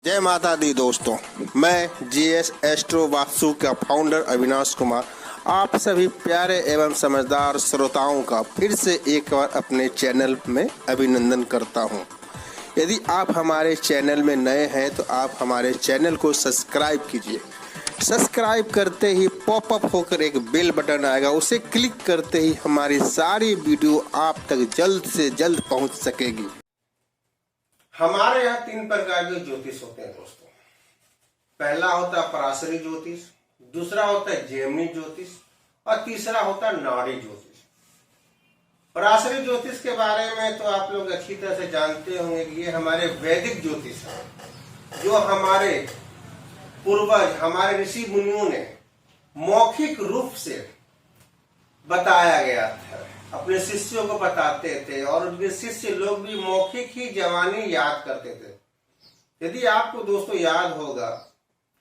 जय माता दी दोस्तों, मैं जीएस एस्ट्रो वास्तु का फाउंडर अविनाश कुमार आप सभी प्यारे एवं समझदार श्रोताओं का फिर से एक बार अपने चैनल में अभिनंदन करता हूं। यदि आप हमारे चैनल में नए हैं तो आप हमारे चैनल को सब्सक्राइब कीजिए। सब्सक्राइब करते ही पॉपअप होकर एक बेल बटन आएगा, उसे क्लिक करते ही हमारी सारी वीडियो आप तक जल्द से जल्द पहुंच सकेगी। हमारे यहाँ 3 प्रकार के ज्योतिष होते हैं दोस्तों। पहला होता है पराशरी ज्योतिष, दूसरा होता है जेमिनी ज्योतिष और तीसरा होता है नाड़ी ज्योतिष। पराशरी ज्योतिष के बारे में तो आप लोग अच्छी तरह से जानते होंगे कि ये हमारे वैदिक ज्योतिष है, जो हमारे पूर्वज हमारे ऋषि मुनियों ने मौखिक रूप से बताया गया था, अपने शिष्यों को बताते थे और उनके शिष्य लोग भी मौखिक ही जवानी याद करते थे। यदि आपको दोस्तों याद होगा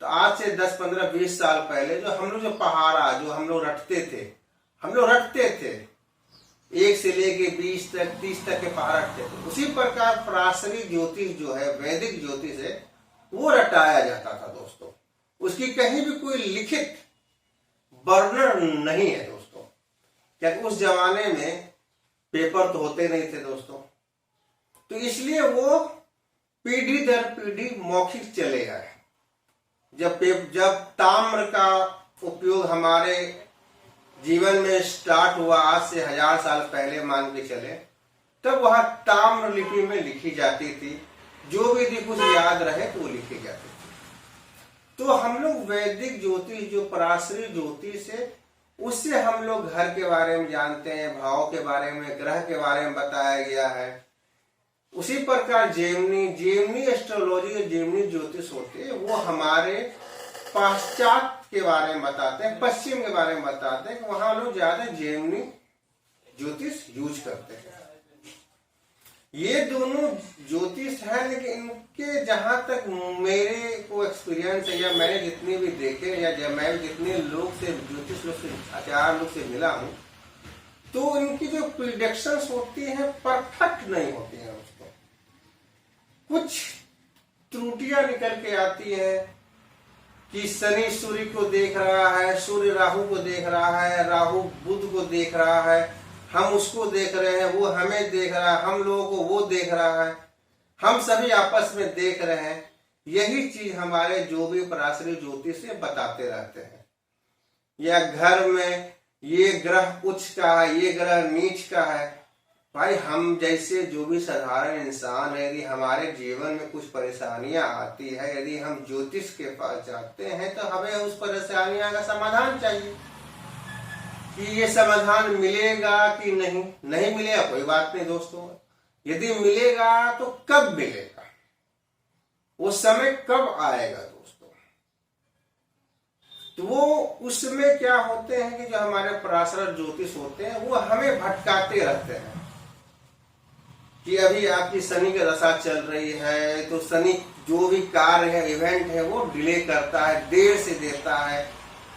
तो आज से 10, 15, 20 साल पहले जो हम लोग जो हम लोग रटते थे 1 से लेके 20 तक 30 तक के पहाड़ रटते थे। उसी प्रकार पराशरी ज्योतिष जो है, वैदिक ज्योतिष है, वो रटाया जाता था दोस्तों। उसकी कहीं भी कोई लिखित वर्णन नहीं है दोस्तों, क्योंकि उस जमाने में पेपर तो होते नहीं थे दोस्तों, तो इसलिए वो पीढ़ी दर पीढ़ी मौखिक चले गए। जब ताम्र का उपयोग हमारे जीवन में स्टार्ट हुआ, आज से 1000 साल पहले मान के चले, तब वहां ताम्र लिपि में लिखी जाती थी। जो भी कुछ याद रहे तो वो लिखी जाती थी। तो हम लोग वैदिक ज्योतिष जो पराशरी ज्योतिष है, उससे हम लोग घर के बारे में जानते हैं, भाव के बारे में, ग्रह के बारे में बताया गया है। उसी प्रकार जेमिनी एस्ट्रोलॉजी, जेमिनी ज्योतिष होते हैं, वो हमारे पाश्चात्य के बारे में बताते हैं, पश्चिम के बारे में बताते हैं कि वहां लोग ज्यादा जेमिनी ज्योतिष यूज करते हैं। ये दोनों ज्योतिष है, लेकिन इनके जहां तक मेरे को एक्सपीरियंस है, या मैंने जितने भी देखे, या मैं जितने लोग से ज्योतिष लोग से, आचार्य लोग से मिला हूं, तो इनकी जो प्रिडिक्शंस होती है परफेक्ट नहीं होती है उसको। कुछ त्रुटियां निकल के आती है कि शनि सूर्य को देख रहा है, सूर्य राहु को देख रहा है, राहु बुध को देख रहा है, हम उसको देख रहे हैं, वो हमें देख रहा है, हम लोगों को वो देख रहा है, हम सभी आपस में देख रहे हैं। यही चीज हमारे जो भी पराशरी ज्योतिष से बताते रहते हैं। या घर में ये ग्रह उच्च का है, ये ग्रह नीच का है। भाई, हम जैसे जो भी साधारण इंसान है, यदि हमारे जीवन में कुछ परेशानियां आती है, यदि हम ज्योतिष के पास जाते हैं, तो हमें उस परेशानियां का समाधान चाहिए। कि ये समाधान मिलेगा कि नहीं मिलेगा कोई बात नहीं दोस्तों। यदि मिलेगा तो कब मिलेगा, वो समय कब आएगा दोस्तों। तो वो उसमें क्या होते हैं कि जो हमारे पराशर ज्योतिष होते हैं, वो हमें भटकाते रहते हैं कि अभी आपकी शनि की दशा चल रही है, तो शनि जो भी कार्य है, इवेंट है, वो डिले करता है, देर से देता है।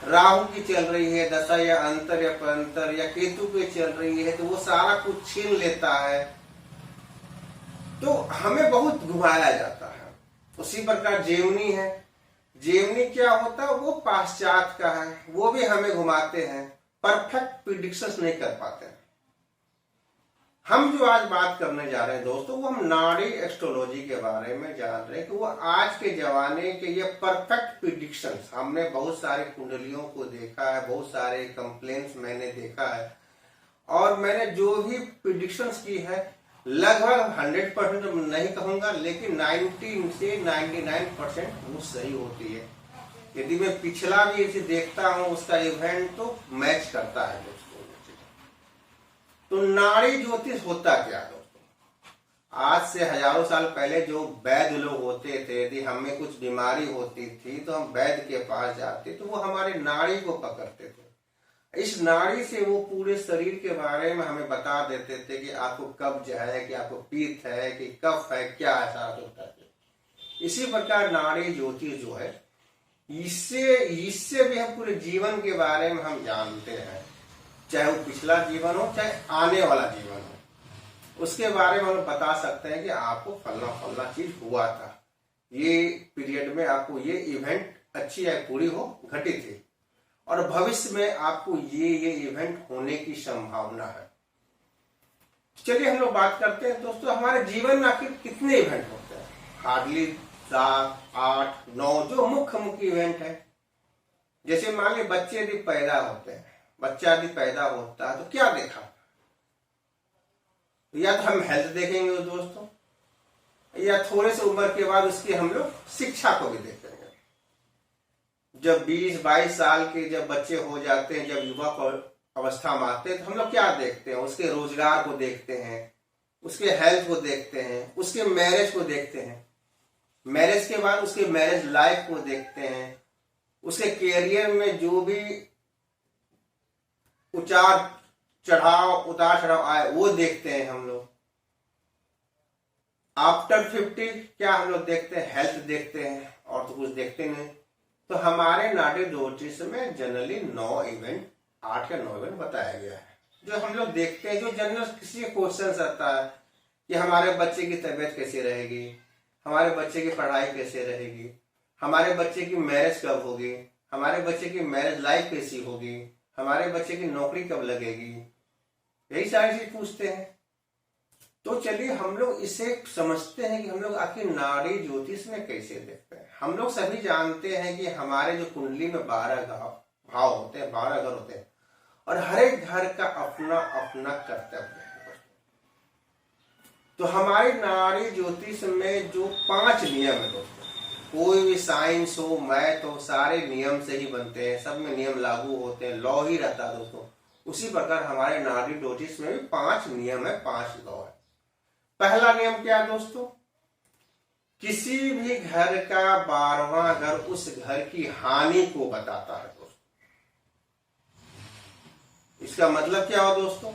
राहु की चल रही है दशा, या अंतर या परंतर, या केतु की चल रही है, तो वो सारा कुछ छीन लेता है, तो हमें बहुत घुमाया जाता है। उसी प्रकार जेमिनी है। जेमिनी क्या होता है, वो पाश्चात्य का है, वो भी हमें घुमाते हैं, परफेक्ट प्रिडिक्शंस नहीं कर पाते हैं। हम जो आज बात करने जा रहे हैं दोस्तों, वो हम नाड़ी एस्ट्रोलॉजी के बारे में जान रहे हैं कि वो आज के जमाने के ये परफेक्ट प्रिडिक्शंस। हमने बहुत सारे कुंडलियों को देखा है, बहुत सारे कंप्लेंट्स मैंने देखा है, और मैंने जो भी प्रिडिक्शंस की है, लगभग 100% नहीं कहूंगा, लेकिन 90 से 99% वो सही होती है। यदि मैं पिछला भी इसे देखता हूं, उसका इवेंट तो मैच करता है दोस्तों। तो नाड़ी ज्योतिष होता क्या दोस्तों? आज से हजारों साल पहले जो वैद्य लोग होते थे, यदि हमें कुछ बीमारी होती थी तो हम वैद्य के पास जाते, तो वो हमारे नाड़ी को पकड़ते थे। इस नाड़ी से वो पूरे शरीर के बारे में हमें बता देते थे कि आपको कब्ज है, कि आपको पित्त है, कि कफ है, क्या ऐसा होता है। इसी प्रकार नाड़ी ज्योतिष जो है, इससे भी हम पूरे जीवन के बारे में हम जानते हैं, चाहे वो पिछला जीवन हो, चाहे आने वाला जीवन हो, उसके बारे में हम बता सकते हैं कि आपको फलना फलना चीज हुआ था। ये पीरियड में आपको ये इवेंट अच्छी या बुरी हो घटित है, और भविष्य में आपको ये इवेंट होने की संभावना है। चलिए हम लोग बात करते हैं दोस्तों, हमारे जीवन में आखिर कितने इवेंट होते हैं। हार्डली 7, 8, 9 जो मुख्य इवेंट है। जैसे मान लीजिए बच्चे यदि पैदा होते हैं, बच्चा यदि पैदा होता है तो क्या देखा, या तो हम हेल्थ देखेंगे दोस्तों, या थोड़े से उम्र के बाद उसकी हम लोग शिक्षा को भी देखेंगे। जब 20-22 साल के जब बच्चे हो जाते हैं, जब युवा अवस्था में आते हैं, तो हम लोग क्या देखते हैं, उसके रोजगार को देखते हैं, उसके हेल्थ को देखते हैं, उसके मैरिज को देखते हैं, मैरिज के बाद उसके मैरिज लाइफ को देखते हैं, उसके कैरियर में जो भी उतार चढ़ाव आए वो देखते हैं हम लोग। आफ्टर 50 क्या हम लोग देखते हैं, हेल्थ देखते हैं, और तो कुछ देखते नहीं। तो हमारे नाड़ी ज्योतिष में जनरली 9 इवेंट, 8 या 9 इवेंट बताया गया है, जो हम लोग देखते हैं। जो जनरल किसी क्वेश्चन आता है कि हमारे बच्चे की तबीयत कैसी रहेगी, हमारे बच्चे की पढ़ाई कैसे रहेगी, हमारे बच्चे की मैरिज कब होगी, हमारे बच्चे की मैरिज लाइफ कैसी होगी, हमारे बच्चे की नौकरी कब लगेगी, यही सारी चीज पूछते हैं। तो चलिए हम लोग इसे समझते हैं कि हम लोग आखिर नाड़ी ज्योतिष में कैसे देखते हैं। हम लोग सभी जानते हैं कि हमारे जो कुंडली में 12 भाव होते हैं, 12 घर होते हैं, और हर एक घर का अपना अपना कर्तव्य है। तो हमारी नाड़ी ज्योतिष में जो 5 नियम है दोस्तों, कोई भी साइंस हो, मैथ हो, सारे नियम से ही बनते हैं, सब में नियम लागू होते हैं, लॉ ही रहता है दोस्तों। उसी प्रकार हमारे नाड़ी ज्योतिष में भी 5 नियम है, 5 लॉ है। पहला नियम क्या है दोस्तों, किसी भी घर का 12वां घर उस घर की हानि को बताता है दोस्तों। इसका मतलब क्या हो दोस्तों,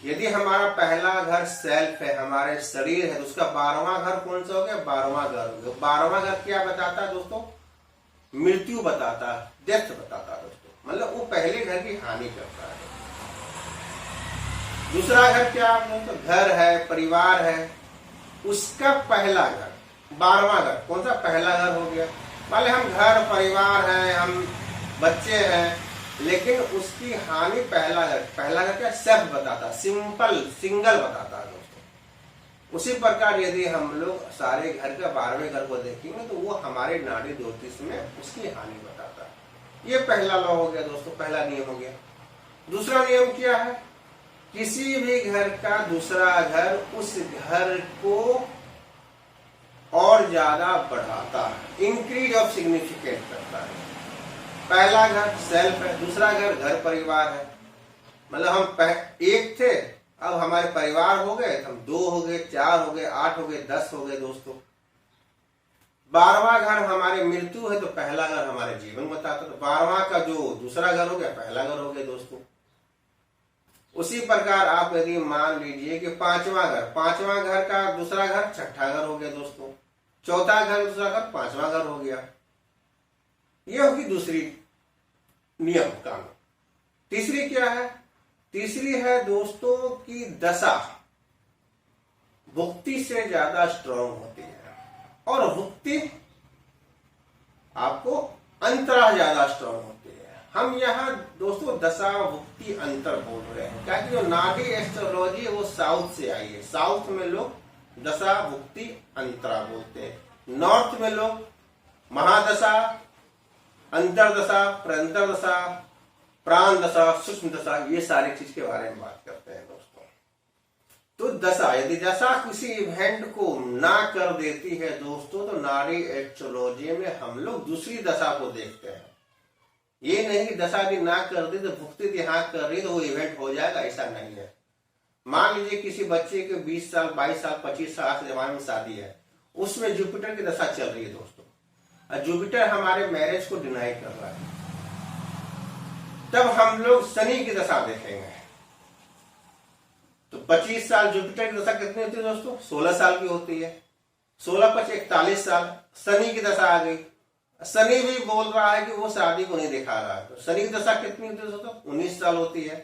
यदि हमारा पहला घर सेल्फ है, हमारे शरीर है, तो उसका 12वां घर कौन सा हो गया, 12वां घर हो गया। 12वां घर क्या बताता है दोस्तों, मृत्यु बताता है, डेथ बताता है दोस्तों, मतलब वो पहले घर की हानि करता है। दूसरा घर क्या है दोस्तों, घर है, परिवार है, उसका पहला घर 12वां घर कौन सा, पहला घर हो गया। मान ली हम घर परिवार है, हम बच्चे हैं, लेकिन उसकी हानि पहला घर क्या सेल्फ बताता, सिंगल बताता है दोस्तों। उसी प्रकार यदि हम लोग सारे घर का 12वें घर को देखेंगे तो वो हमारे नाड़ी ज्योतिष में उसकी हानि बताता है। ये पहला लॉ हो गया दोस्तों, पहला नियम हो गया। दूसरा नियम क्या है, किसी भी घर का दूसरा घर उस घर को और ज्यादा बढ़ाता है, इंक्रीज ऑफ सिग्निफिकेंट करता है। पहला घर सेल्फ है, दूसरा घर घर परिवार है, मतलब हम एक थे, अब हमारे परिवार हो गए, हम 2 हो गए, 4 हो गए, 8 हो गए, 10 हो गए दोस्तों। 12वां घर हमारी मृत्यु है, तो पहला घर हमारे जीवन बताता, तो 12वां का जो दूसरा घर हो गया पहला घर हो गया दोस्तों। उसी प्रकार आप यदि मान लीजिए कि 5वां घर का दूसरा घर 6ठा घर हो गया दोस्तों, चौथा घर दूसरा घर 5वां घर हो गया। ये होगी दूसरी नियम कानून। तीसरी क्या है, तीसरी है दोस्तों की दशा भुक्ति से ज्यादा स्ट्रांग होती है, और भुक्ति आपको अंतरा ज्यादा स्ट्रांग होती है। हम यहाँ दोस्तों दशा भुक्ति अंतर बोल रहे हैं, क्योंकि जो नाड़ी एस्ट्रोलॉजी है वो साउथ से आई है। साउथ में लोग दशा भुक्ति अंतरा बोलते हैं, नॉर्थ में लोग महादशा, अंतरदशा, प्रंतरदशा, प्राण दशा, सूक्ष्म दशा, ये सारी चीज के बारे में बात करते हैं दोस्तों। तो दशा, यदि दशा किसी इवेंट को ना कर देती है दोस्तों, तो नाड़ी एस्ट्रोलॉजी में हम लोग दूसरी दशा को देखते हैं। ये नहीं कि दशा यदि ना कर दी तो भुक्ति यहाँ कर रही तो वो इवेंट हो जाएगा, ऐसा नहीं है। मान लीजिए किसी बच्चे के 20 साल, 22 साल, 25 साल के जमाने में शादी है, उसमें जुपिटर की दशा चल रही है दोस्तों, और जुपिटर हमारे मैरिज को डिनाई कर रहा है, तब हम लोग शनि की दशा देखेंगे। तो 25 साल जुपिटर की दशा कितनी होती है दोस्तों, 16 साल की होती है। 16-5 41 साल शनि की दशा आ गई। शनि भी बोल रहा है कि वो शादी को नहीं दिखा रहा है, तो शनि की दशा कितनी होती है दोस्तों, 19 साल होती है।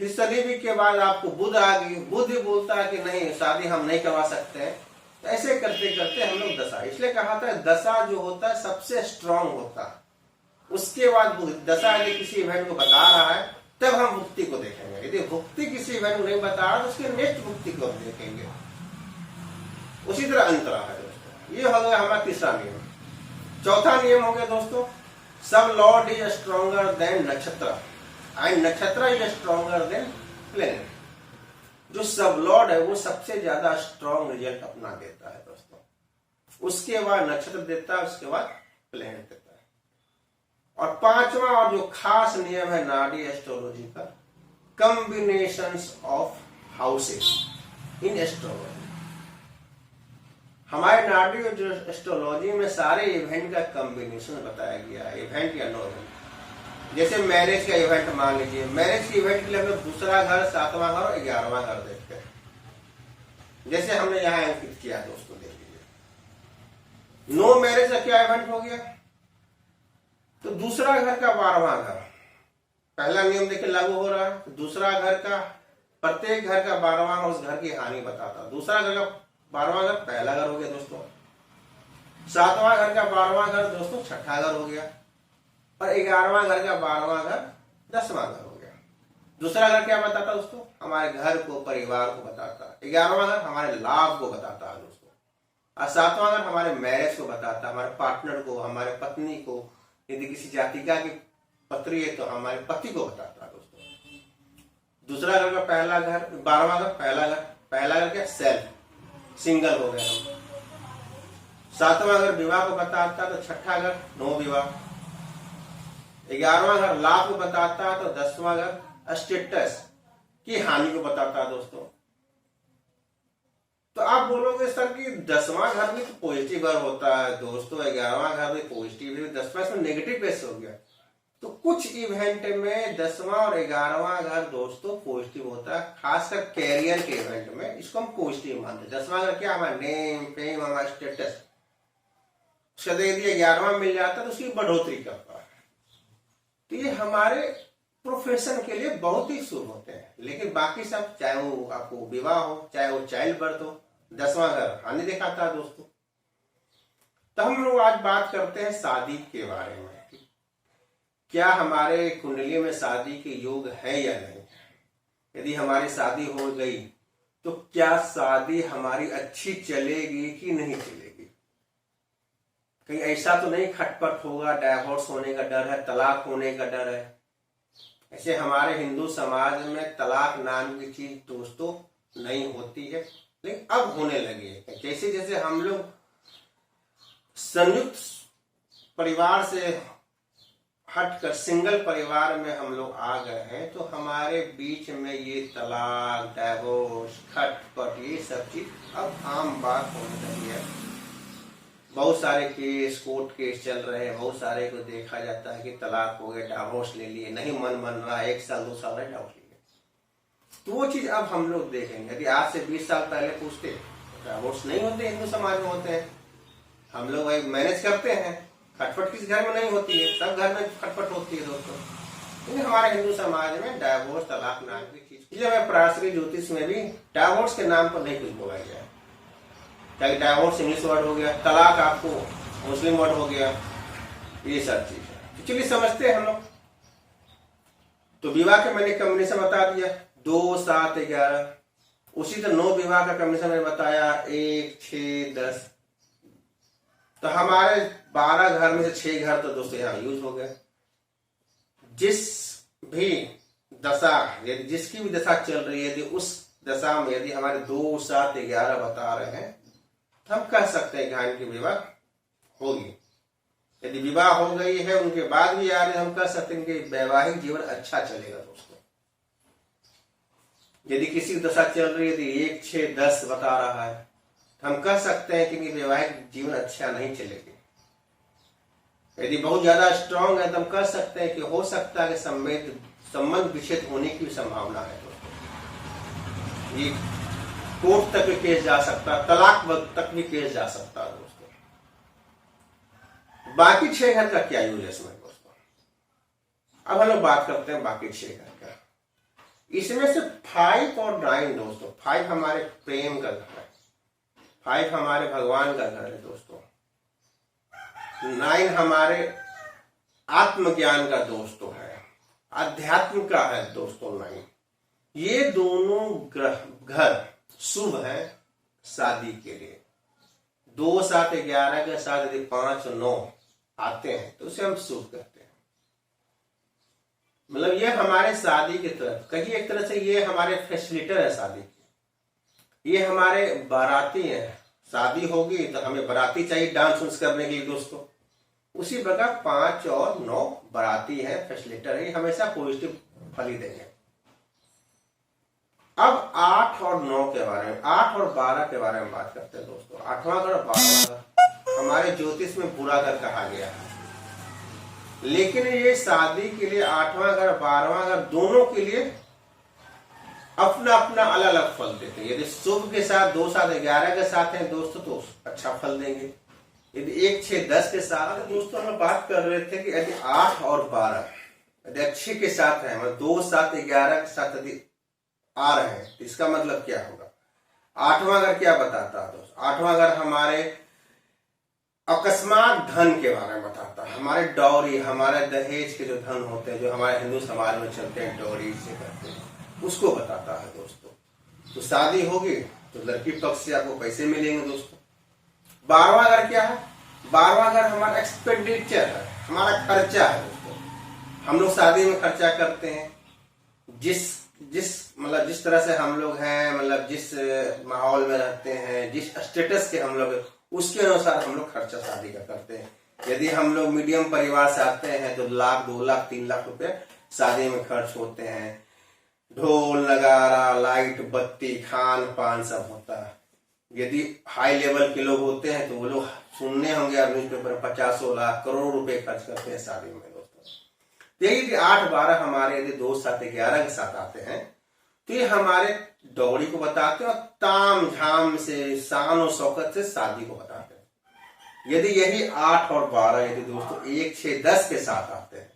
फिर शनि भी के बाद आपको बुध आ गई, बुध भी बोलता है कि नहीं शादी हम नहीं करवा सकते हैं, तो ऐसे करते करते हम लोग दशा, इसलिए कहा था दशा जो होता है सबसे स्ट्रांग होता है, उसके बाद दशा यदि किसी इवेंट को बता रहा है तब हम भुक्ति को देखेंगे, यदि भुक्ति किसी इवेंट को नहीं बता रहा तो उसके नेक्स्ट भुक्ति को हम देखेंगे। उसी तरह अंतरा है दोस्तों। ये हो गया हमारा तीसरा नियम। चौथा नियम हो गया दोस्तों, सब लॉर्ड इज स्ट्रॉन्गर देन नक्षत्र एंड नक्षत्र इज स्ट्रॉन्गर देन प्लेनेट। जो सब लॉर्ड है वो सबसे ज्यादा स्ट्रॉन्ग रिजल्ट अपना देता है दोस्तों, उसके बाद नक्षत्र देता है, उसके बाद प्लेनेट देता है। और पांचवा और जो खास नियम है नाडी एस्ट्रोलॉजी का, combinations of houses in astrology. हमारे नाडी और जो एस्ट्रोलॉजी में सारे इवेंट का कॉम्बिनेशन बताया गया है, इवेंट या नो इवेंट। जैसे मैरिज का इवेंट मान लीजिए, मैरिज के इवेंट के लिए हम लोग दूसरा घर, सातवां घर और 11वां घर देखते हैं, जैसे हमने यहाँ अंकित किया दोस्तों, देख लीजिए। नो मैरिज का क्या इवेंट हो गया, तो दूसरा घर का 12वां घर, पहला नियम देखिए लागू हो रहा है। तो दूसरा घर का, प्रत्येक घर का 12वां घर उस घर की हानि बताता, दूसरा घर का 12वां घर पहला घर हो गया दोस्तों, 7वां घर का 12वां घर दोस्तों छठा घर हो गया, और 11वां घर का 12वां घर 10वां घर हो गया। दूसरा घर क्या बताता दोस्तों, हमारे घर को, परिवार को बताता है। 11वां घर हमारे लाभ को बताता है दोस्तों, और 7वां घर हमारे मैरिज को बताता है, हमारे पार्टनर को, हमारे पत्नी को, यदि किसी जातिका की पत्री है तो हमारे पति को बताता है दोस्तों। दूसरा घर का पहला घर, 12वां घर पहला घर क्या, सेल्फ, सिंगल हो गए हम। 7वां घर विवाह को बताता है, तो छठा घर नो विवाह। 11वां घर लाभ को बताता है, तो 10वां घर स्टेटस की हानि को बताता है दोस्तों। तो आप बोलोगे सर कि 10वां घर भी तो पॉजिटिव घर होता है दोस्तों, 11वां घर भी पॉजिटिव है, 10वां इसमें नेगेटिव कैसे हो गया? तो कुछ इवेंट में 10वां और 11वां घर दोस्तों पॉजिटिव होता है, खासकर कैरियर के इवेंट में इसको हम पॉजिटिव मानते हैं। 10वां घर क्या, हमारा नेम, फेम, हमारा स्टेटस, उसका दे दिया 11वां मिल जाता है तो उसकी बढ़ोतरी करता है। तो ये हमारे प्रोफेशन के लिए बहुत ही शुभ होते हैं। लेकिन बाकी सब, चाहे वो आपको विवाह हो, चाहे वो चाइल्ड बर्थ हो, 10वां घर हानि दिखाता है दोस्तों। तो हम लोग आज बात करते हैं शादी के बारे में, क्या हमारे कुंडली में शादी के योग है या नहीं। यदि हमारी शादी हो गई तो क्या शादी हमारी अच्छी चलेगी कि नहीं चलेगी। कहीं ऐसा तो नहीं खटपट होगा, डाइवोर्स होने का डर है, तलाक होने का डर है। ऐसे हमारे हिंदू समाज में तलाक नाम की चीज दोस्तों नहीं होती है, लेकिन अब होने लगी है। जैसे जैसे हम लोग संयुक्त परिवार से हटकर सिंगल परिवार में हम लोग आ गए हैं, तो हमारे बीच में ये तलाक, डाइवोर्स, खटपट, ये सब चीज अब आम बात होने लगी है। बहुत सारे केस, कोर्ट केस चल रहे हैं, बहुत सारे को देखा जाता है कि तलाक हो गया, डाइवोर्स ले लिए, नहीं मन रहा, 1 साल 2 साल डाइवोर्स ले लिए। तो वो चीज अब हम लोग देखेंगे। यदि आज से 20 साल पहले पूछते, डाइवोर्स नहीं होते, हिंदू समाज में होते हैं, हम लोग भाई मैनेज करते हैं, खटपट किस घर में नहीं होती है, सब घर में खटपट होती है दोस्तों। लेकिन हमारे हिंदू समाज में डाइवोर्स, तलाक नाम की चीज, जब पराशरी ज्योतिष में भी डाइवोर्स के नाम पर नहीं कुछ बोला गया है। चाहे डाइवोर्स इंग्लिश वर्ड हो गया, तलाक आपको मुस्लिम वर्ड हो गया, ये सब चीज है। तो चलिए समझते हैं हम लोग। तो विवाह के मैंने कॉम्बिनेशन बता दिया, 2, 7, 11। उसी तरह 9 विवाह का कॉम्बिनेशन मैंने बताया, 1, 6, 10। तो हमारे 12 घर में से 6 घर तो दोस्तों यहाँ यूज हो गए। जिस भी दशा, यदि जिसकी भी दशा चल रही है, यदि उस दशा में यदि हमारे 2, 7, 11 बता रहे हैं, तो हम कह सकते हैं कि इनकी विवाह होगी। यदि विवाह हो गई है, उनके बाद भी आ रहे, हम कह सकते हैं कि वैवाहिक जीवन अच्छा चलेगा दोस्तों। यदि किसी की दशा चल रही है, यदि 1, 6, 10 बता रहा है, हम कह सकते हैं कि वैवाहिक जीवन अच्छा नहीं चलेगी। यदि बहुत ज्यादा स्ट्रांग है तो हम कह सकते हैं कि हो सकता है कि संबंध विच्छेद होने की संभावना है दोस्तों। ये कोर्ट तक भी केस जा सकता है, तलाक तक भी केस जा सकता है दोस्तों। बाकी 6 घर का क्या यूज है इसमें दोस्तों। अब हम लोग बात करते हैं बाकी 6 घर का। इसमें से 5 और 9 दोस्तों, 5 हमारे प्रेम का घर है, 5 हमारे भगवान का घर है दोस्तों। 9 हमारे आत्मज्ञान का दोस्तों है, अध्यात्म का है दोस्तों 9। ये दोनों घर शुभ है शादी के लिए। 2, 7, 11 के साथ यदि 5 और 9 आते हैं तो उसे हम शुभ कहते हैं। मतलब ये हमारे शादी की तरफ कहीं एक तरह से ये हमारे फैसिलिटर है शादी की, ये हमारे बाराती हैं। शादी होगी तो हमें बाराती चाहिए डांस उन्स करने के लिए दोस्तों। उसी प्रकार 5 और 9 बाराती है, फैसिलिटर है, ये हमेशा पॉजिटिव फल ही देंगे। अब 8 और 9 के बारे में, 8 और 12 के बारे में बात करते हैं दोस्तों। 8वां घर और 12वां घर हमारे ज्योतिष में बुरा घर कहा गया है, लेकिन ये शादी के लिए 8वां घर 12वां घर दोनों के लिए अपना अपना अलग अलग फल देते हैं। यदि शुभ के साथ 2, 7, 11 के साथ हैं दोस्तों तो अच्छा फल देंगे। यदि 1, 6, 10 के साथ दोस्तों हम बात कर रहे थे कि यदि 8 और 12 यदि अच्छे के साथ है, मतलब 2, 7, 11 के साथ यदि आ रहे हैं तो इसका मतलब क्या होगा। 8वां घर क्या बताता है दोस्तों? 8वां घर हमारे अकस्मात धन के बारे में बताता है, हमारे डॉरी, हमारे दहेज के जो धन होते हैं, जो हमारे हिंदू समाज में चलते हैं, डॉरी से करते हैं, उसको बताता है दोस्तों। तो शादी होगी तो लड़की पक्ष से आपको पैसे मिलेंगे दोस्तों। 12वां घर क्या है? 12वां घर हमारा एक्सपेंडिचर है, हमारा खर्चा है दोस्तों। हम लोग शादी में खर्चा करते हैं, जिस तरह से हम लोग हैं, मतलब जिस माहौल में रहते हैं, जिस स्टेटस के हम लोग, उसके अनुसार हम लोग खर्चा शादी का करते हैं। यदि हम लोग मीडियम परिवार से आते हैं तो 1 लाख, 2 लाख, 3 लाख रुपए शादी में खर्च होते हैं। ढोल नगारा, लाइट बत्ती, खान पान सब होता है। यदि हाई लेवल के लोग होते हैं तो वो लोग सुनने होंगे न्यूज़पेपर 50 लाख, करोड़ रुपए खर्च करते हैं शादी में दोस्तों। यदि 8, 12 हमारे यदि 2, 7, 11 के साथ आते हैं तो ये हमारे डौरी को बताते हैं और ताम झाम से, शान और शौकत से शादी को बताते हैं। यदि यही 8 और 12 यदि दोस्तों 1, 6, 10 के साथ आते हैं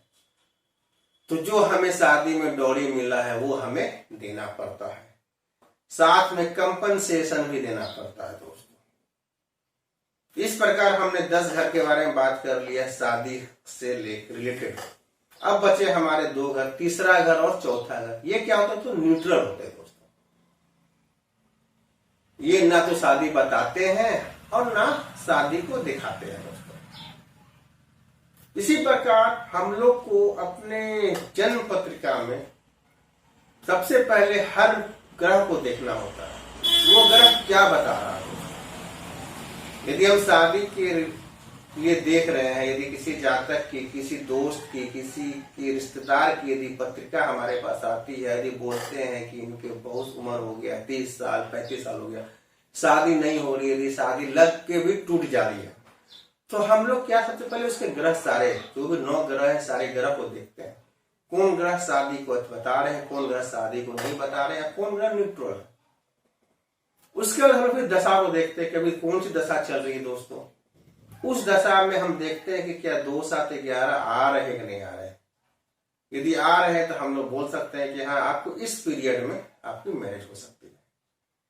तो जो हमें शादी में डौरी मिला है वो हमें देना पड़ता है, साथ में कंपनसेशन भी देना पड़ता है दोस्तों। इस प्रकार हमने 10 घर के बारे में बात कर लिया शादी से रिलेटेड। अब बचे हमारे 2 घर, तीसरा घर और चौथा घर। ये क्या होता है? तो न्यूट्रल होते हैं दोस्तों। ये ना तो शादी बताते हैं और ना शादी को दिखाते हैं दोस्तों। इसी प्रकार हम लोग को अपने जन्म पत्रिका में सबसे पहले हर ग्रह को देखना होता है, वो ग्रह क्या बता रहा है। यदि हम शादी के लिए देख रहे हैं, यदि किसी जातक की, किसी दोस्त की, किसी की रिश्तेदार की यदि पत्रिका हमारे पास आती है, यदि बोलते हैं कि इनके बहुत उम्र हो गया, 30 साल 35 साल हो गया, शादी नहीं हो रही, यदि शादी लग के भी टूट जा रही है, तो हम लोग क्या सबसे पहले उसके ग्रह सारे जो भी 9 ग्रह है सारे ग्रह को देखते हैं। कौन ग्रह शादी को बता रहे हैं, कौन ग्रह शादी को नहीं बता रहे हैं, कौन ग्रह न्यूट्रल है। उसके बाद हम फिर दशा को देखते हैं कि अभी कौन सी दशा चल रही है दोस्तों। उस दशा में हम देखते हैं कि क्या 2, 7, 11 आ रहे हैं कि नहीं आ रहे। यदि आ रहे हैं तो हम लोग बोल सकते हैं कि हाँ आपको इस पीरियड में आपकी मैरिज हो सकती है।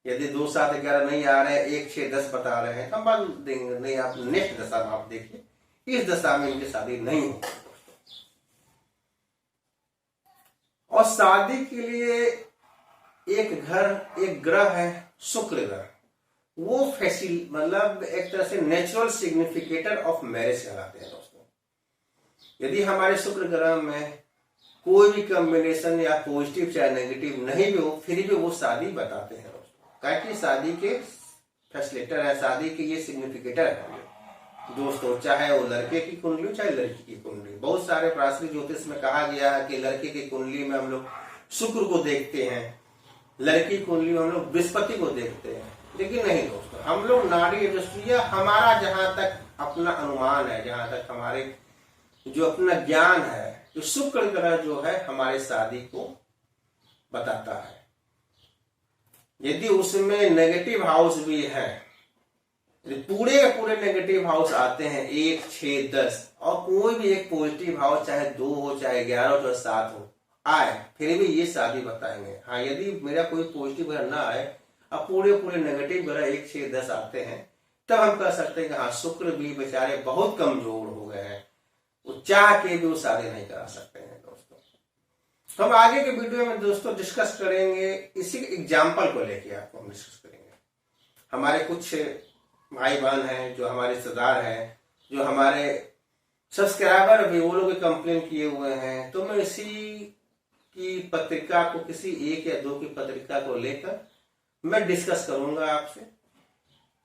यदि 2, 7, 11 नहीं आ रहे हैं, 1, 6, 10 बता रहे हैं, हम बात देंगे नहीं, आप नेक्स्ट दशा में आप देखिए, इस दशा में इनकी शादी नहीं होगी। और शादी के लिए एक ग्रह है शुक्र ग्रह, वो मतलब एक तरह से नेचुरल सिग्निफिकेटर ऑफ मैरिज कहलाते हैं दोस्तों। यदि हमारे शुक्र ग्रह में कोई भी कॉम्बिनेशन या पॉजिटिव चाहे नेगेटिव नहीं भी हो, फिर भी वो शादी बताते हैं दोस्तों, क्योंकि शादी के फैसिलिटर है, शादी के ये सिग्निफिकेटर है दोस्तों। चाहे वो लड़के की कुंडली चाहे लड़की की कुंडली, बहुत सारे प्राचीन ज्योतिष में कहा गया है कि लड़के की कुंडली में हम लोग शुक्र को देखते हैं, लड़की कुंडली में हम लोग बृहस्पति को देखते हैं। लेकिन नहीं दोस्तों, हम लोग नाड़ी दृष्टि, हमारा जहां तक अपना अनुमान है, जहां तक हमारे जो अपना ज्ञान है, तो शुक्र ग्रह जो है हमारे शादी को बताता है। यदि उसमें नेगेटिव हाउस भी है, पूरे पूरे नेगेटिव हाउस आते हैं 1, 6, 10 और कोई भी एक पॉजिटिव हाउस चाहे 2 हो, चाहे 11 हो, चाहे 7 हो आए, फिर भी ये शादी बताएंगे। हाँ, यदि मेरा कोई पॉजिटिव घर ना आए, अब पूरे पूरे नेगेटिव ग्रह 1 6 10 आते हैं, तब हम कह सकते हैं कि हाँ शुक्र भी बेचारे बहुत कमजोर हो गए हैं, वो चाह के भी वो शादी नहीं करा सकते हैं दोस्तों। तो हम आगे के वीडियो में दोस्तों डिस्कस करेंगे, इसी एग्जाम्पल को लेके आपको हम डिस्कस करेंगे। हमारे कुछ भाई बहन हैं जो हमारे रिश्तेदार हैं, जो हमारे सब्सक्राइबर भी, वो लोग कंप्लेन किए हुए हैं, तो मैं इसी की पत्रिका को, किसी 1 या 2 की पत्रिका को लेकर मैं डिस्कस करूंगा आपसे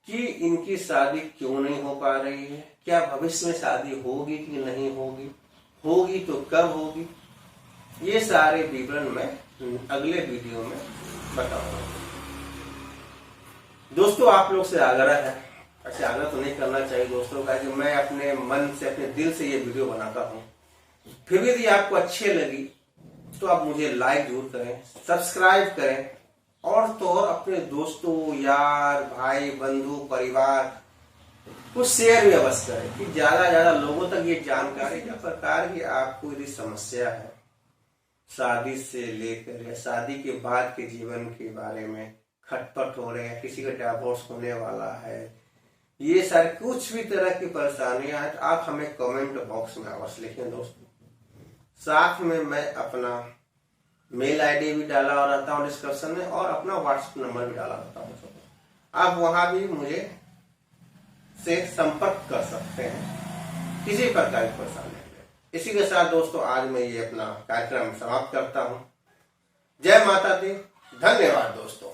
कि इनकी शादी क्यों नहीं हो पा रही है, क्या भविष्य में शादी होगी कि नहीं होगी, होगी तो कब होगी, ये सारे विवरण मैं अगले वीडियो में बताऊंगा। दोस्तों आप लोग से आग्रह है, ऐसे आग्रह तो नहीं करना चाहिए दोस्तों का, कि मैं अपने मन से, अपने दिल से ये वीडियो बनाता हूँ, फिर भी यदि आपको अच्छी लगी तो आप मुझे लाइक जरूर करें, सब्सक्राइब करें, और तो और अपने दोस्तों, यार, भाई, बंधु, परिवार को शेयर भी अवश्य करें कि ज्यादा ज्यादा लोगों तक ये जानकारी इस प्रकार की आपको यदि समस्या है शादी से लेकर या शादी के बाद के जीवन के बारे में, खटपट हो रहे हैं, किसी का डिवोर्स होने वाला है, ये सारे कुछ भी तरह की परेशानियां हैं, तो आप हमें कमेंट बॉक्स में अवश्य लिखें दोस्तों। साथ में मैं अपना मेल आईडी भी डाला रहता हूँ डिस्क्रिप्शन में, और अपना व्हाट्सएप नंबर भी डाला रहता हूँ, आप वहां भी मुझे से संपर्क कर सकते हैं किसी प्रकार की परेशानी है। इसी के साथ दोस्तों आज मैं ये अपना कार्यक्रम समाप्त करता हूँ। जय माता दी, धन्यवाद दोस्तों।